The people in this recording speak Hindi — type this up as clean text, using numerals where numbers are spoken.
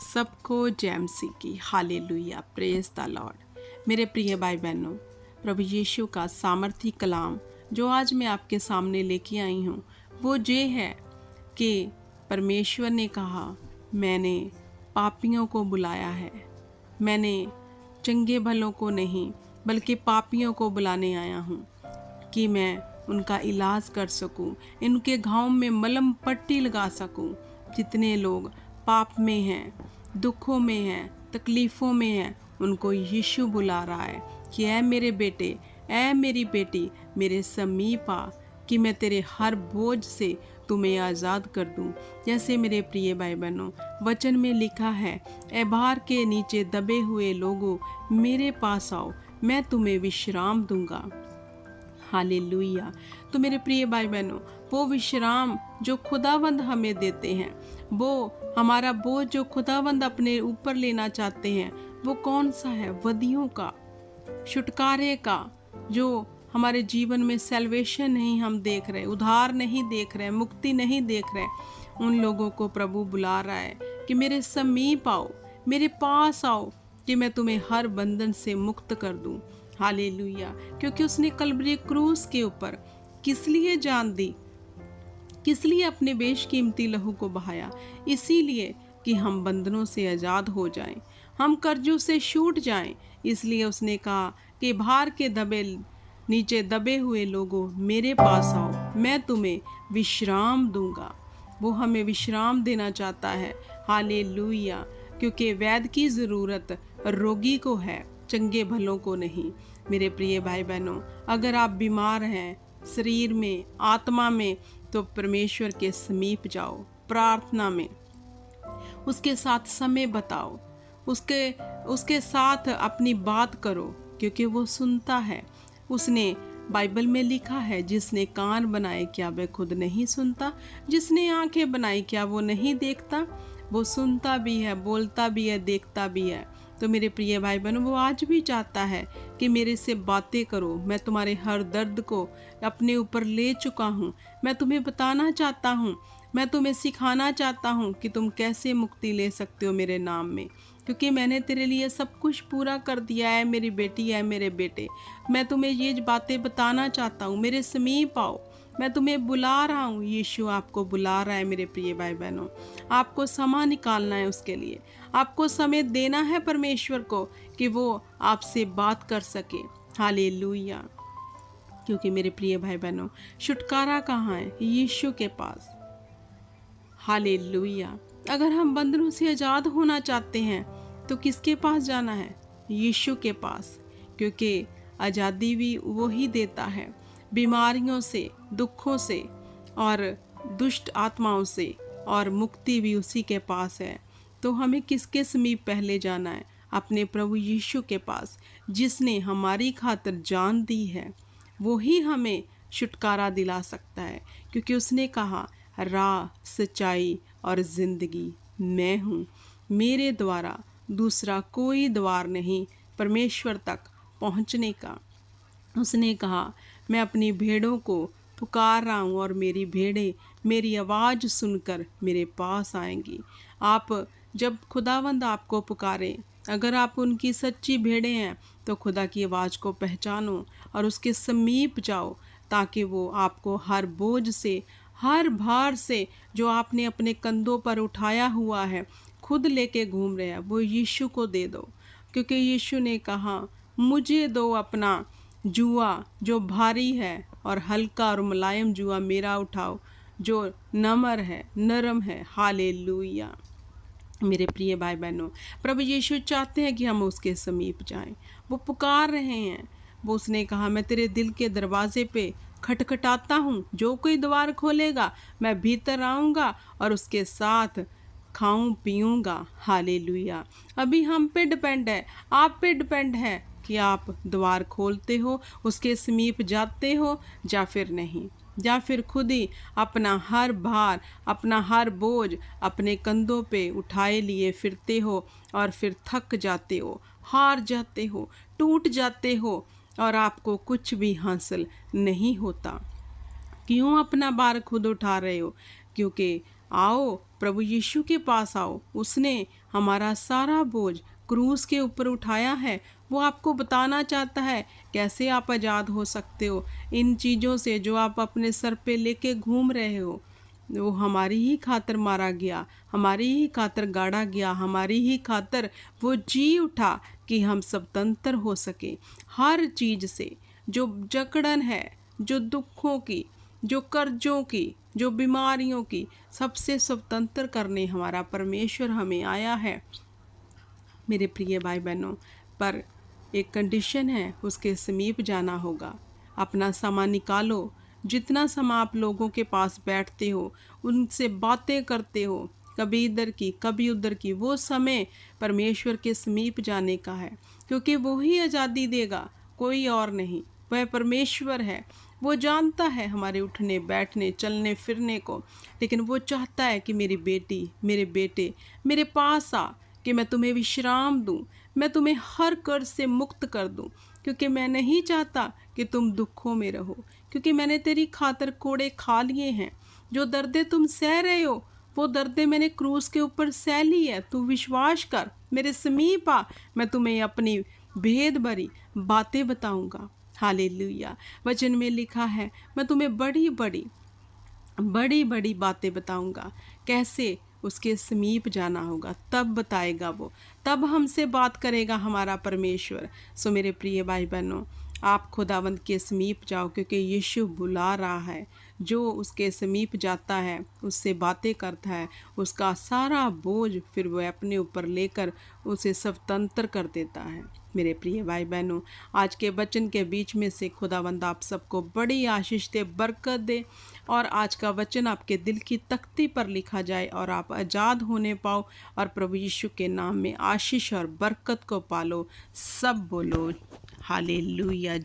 सबको जय मसीह की हालेलुया, प्रेज द लॉर्ड। मेरे प्रिय भाई बहनों, प्रभु यीशु का सामर्थी कलाम जो आज मैं आपके सामने लेके आई हूँ वो ये है कि परमेश्वर ने कहा, मैंने पापियों को बुलाया है। मैंने चंगे भलों को नहीं बल्कि पापियों को बुलाने आया हूँ कि मैं उनका इलाज कर सकूं, इनके घाव में मलहम पट्टी लगा सकूं। जितने लोग पाप में हैं, दुखों में हैं, तकलीफ़ों में हैं, उनको यीशु बुला रहा है कि ऐ मेरे बेटे, ऐ मेरी बेटी, मेरे समीप आ कि मैं तेरे हर बोझ से तुम्हें आज़ाद कर दूं। जैसे मेरे प्रिय भाई बहनों, वचन में लिखा है, ऐ भार के नीचे दबे हुए लोगों, मेरे पास आओ, मैं तुम्हें विश्राम दूंगा। हालेलुया। तो मेरे प्रिय भाई बहनों, वो विश्राम जो खुदावंद हमें देते हैं, वो हमारा बोझ जो खुदावंद अपने ऊपर लेना चाहते हैं, वो कौन सा है? वधियों का, छुटकारे का, जो हमारे जीवन में सैल्वेशन नहीं हम देख रहे, उद्धार नहीं देख रहे, मुक्ति नहीं देख रहे, उन लोगों को प्रभु बुला रहा है कि मेरे समीप आओ, मेरे पास आओ कि मैं तुम्हें हर बंधन से मुक्त कर दूं। हालेलुया। क्योंकि उसने कलवरी क्रूस के ऊपर किस लिए जान दी, किस लिए अपने बेशकीमती लहू को बहाया? इसीलिए कि हम बंधनों से आज़ाद हो जाएं, हम कर्जों से छूट जाएं। इसलिए उसने कहा कि भार के नीचे दबे हुए लोगों, मेरे पास आओ, मैं तुम्हें विश्राम दूंगा। वो हमें विश्राम देना चाहता है। हालेलुया। क्योंकि वैद्य की ज़रूरत रोगी को है, चंगे भलों को नहीं। मेरे प्रिय भाई बहनों, अगर आप बीमार हैं शरीर में, आत्मा में, तो परमेश्वर के समीप जाओ, प्रार्थना में उसके साथ समय बताओ, उसके साथ अपनी बात करो, क्योंकि वो सुनता है। उसने बाइबल में लिखा है, जिसने कान बनाए क्या वह खुद नहीं सुनता? जिसने आंखें बनाई क्या वो नहीं देखता? वो सुनता भी है, बोलता भी है, देखता भी है। तो मेरे प्रिय भाई बहनों, वो आज भी चाहता है कि मेरे से बातें करो। मैं तुम्हारे हर दर्द को अपने ऊपर ले चुका हूँ। मैं तुम्हें बताना चाहता हूँ, मैं तुम्हें सिखाना चाहता हूँ कि तुम कैसे मुक्ति ले सकते हो मेरे नाम में, क्योंकि मैंने तेरे लिए सब कुछ पूरा कर दिया है। मेरी बेटी है, मेरे बेटे, मैं तुम्हें ये बातें बताना चाहता हूँ। मेरे समीप आओ, मैं तुम्हें बुला रहा हूँ। यीशु आपको बुला रहा है। मेरे प्रिय भाई बहनों, आपको समय निकालना है, उसके लिए आपको समय देना है परमेश्वर को कि वो आपसे बात कर सके। हालेलुया। क्योंकि मेरे प्रिय भाई बहनों, छुटकारा कहाँ है? यीशु के पास। हालेलुया। अगर हम बंधनों से आज़ाद होना चाहते हैं तो किसके पास जाना है? यीशु के पास। क्योंकि आज़ादी भी वो ही देता है, बीमारियों से, दुखों से और दुष्ट आत्माओं से, और मुक्ति भी उसी के पास है। तो हमें किसके समीप पहले जाना है? अपने प्रभु यीशु के पास, जिसने हमारी खातिर जान दी है। वो ही हमें छुटकारा दिला सकता है, क्योंकि उसने कहा, राह, सच्चाई और ज़िंदगी मैं हूँ, मेरे द्वारा दूसरा कोई द्वार नहीं परमेश्वर तक पहुँचने का। उसने कहा, मैं अपनी भेड़ों को पुकार रहा हूँ और मेरी भेड़ें मेरी आवाज़ सुनकर मेरे पास आएंगी। आप जब खुदावंद आपको पुकारे, अगर आप उनकी सच्ची भेड़ें हैं, तो खुदा की आवाज़ को पहचानो और उसके समीप जाओ, ताकि वो आपको हर बोझ से, हर भार से जो आपने अपने कंधों पर उठाया हुआ है, खुद लेके घूम रहे हैं, वो यीशु को दे दो। क्योंकि यीशु ने कहा, मुझे दो अपना जुआ जो भारी है, और हल्का और मुलायम जुआ मेरा उठाओ जो नम्र है, नरम है। हालेलुया। मेरे प्रिय भाई बहनों, प्रभु यीशु चाहते हैं कि हम उसके समीप जाएं। वो पुकार रहे हैं। वो उसने कहा, मैं तेरे दिल के दरवाजे पे खटखटाता हूँ, जो कोई द्वार खोलेगा मैं भीतर आऊँगा और उसके साथ खाऊं पीऊँगा। हालेलुया। अभी हम पे डिपेंड है, आप पे डिपेंड है कि आप द्वार खोलते हो, उसके समीप जाते हो, या फिर नहीं, या फिर खुद ही अपना हर भार, अपना हर बोझ अपने कंधों पे उठाए लिए फिरते हो और फिर थक जाते हो, हार जाते हो, टूट जाते हो और आपको कुछ भी हासिल नहीं होता। क्यों अपना भार खुद उठा रहे हो? क्योंकि आओ प्रभु यीशु के पास आओ। उसने हमारा सारा बोझ क्रूस के ऊपर उठाया है। वो आपको बताना चाहता है कैसे आप आज़ाद हो सकते हो इन चीज़ों से जो आप अपने सर पे लेके घूम रहे हो। वो हमारी ही खातर मारा गया, हमारी ही खातर गाड़ा गया, हमारी ही खातर वो जी उठा कि हम स्वतंत्र हो सके हर चीज़ से। जो जकड़न है, जो दुखों की, जो कर्जों की, जो बीमारियों की, सबसे स्वतंत्र करने हमारा परमेश्वर हमें आया है मेरे प्रिय भाई बहनों। पर एक कंडीशन है, उसके समीप जाना होगा। अपना समय निकालो। जितना समय आप लोगों के पास बैठते हो, उनसे बातें करते हो, कभी इधर की कभी उधर की, वो समय परमेश्वर के समीप जाने का है, क्योंकि वो ही आज़ादी देगा, कोई और नहीं। वह परमेश्वर है। वो जानता है हमारे उठने बैठने चलने फिरने को, लेकिन वो चाहता है कि मेरी बेटी मेरे बेटे मेरे पास आ, कि मैं तुम्हें विश्राम दूं, मैं तुम्हें हर कर्ज से मुक्त कर दूं, क्योंकि मैं नहीं चाहता कि तुम दुखों में रहो, क्योंकि मैंने तेरी खातर कोड़े खा लिए हैं। जो दर्दे तुम सह रहे हो, वो दर्दे मैंने क्रूस के ऊपर सह ली है। तू विश्वास कर, मेरे समीप आ, मैं तुम्हें अपनी भेद भरी बातें बताऊंगा। हालेलुया। वचन में लिखा है, मैं तुम्हें बड़ी बड़ी बड़ी बड़ी बातें बताऊंगा। कैसे? उसके समीप जाना होगा, तब बताएगा वो, तब हमसे बात करेगा हमारा परमेश्वर। सो मेरे प्रिय भाई बहनों, आप खुदावंद के समीप जाओ, क्योंकि यीशु बुला रहा है। जो उसके समीप जाता है, उससे बातें करता है, उसका सारा बोझ फिर वह अपने ऊपर लेकर उसे स्वतंत्र कर देता है। मेरे प्रिय भाई बहनों, आज के वचन के बीच में से खुदावंद आप सबको बड़ी आशीष दे, बरकत दे, और आज का वचन आपके दिल की तख्ती पर लिखा जाए और आप आज़ाद होने पाओ, और प्रभु यीशु के नाम में आशीष और बरकत को पालो। सब बोलो हालेलुया।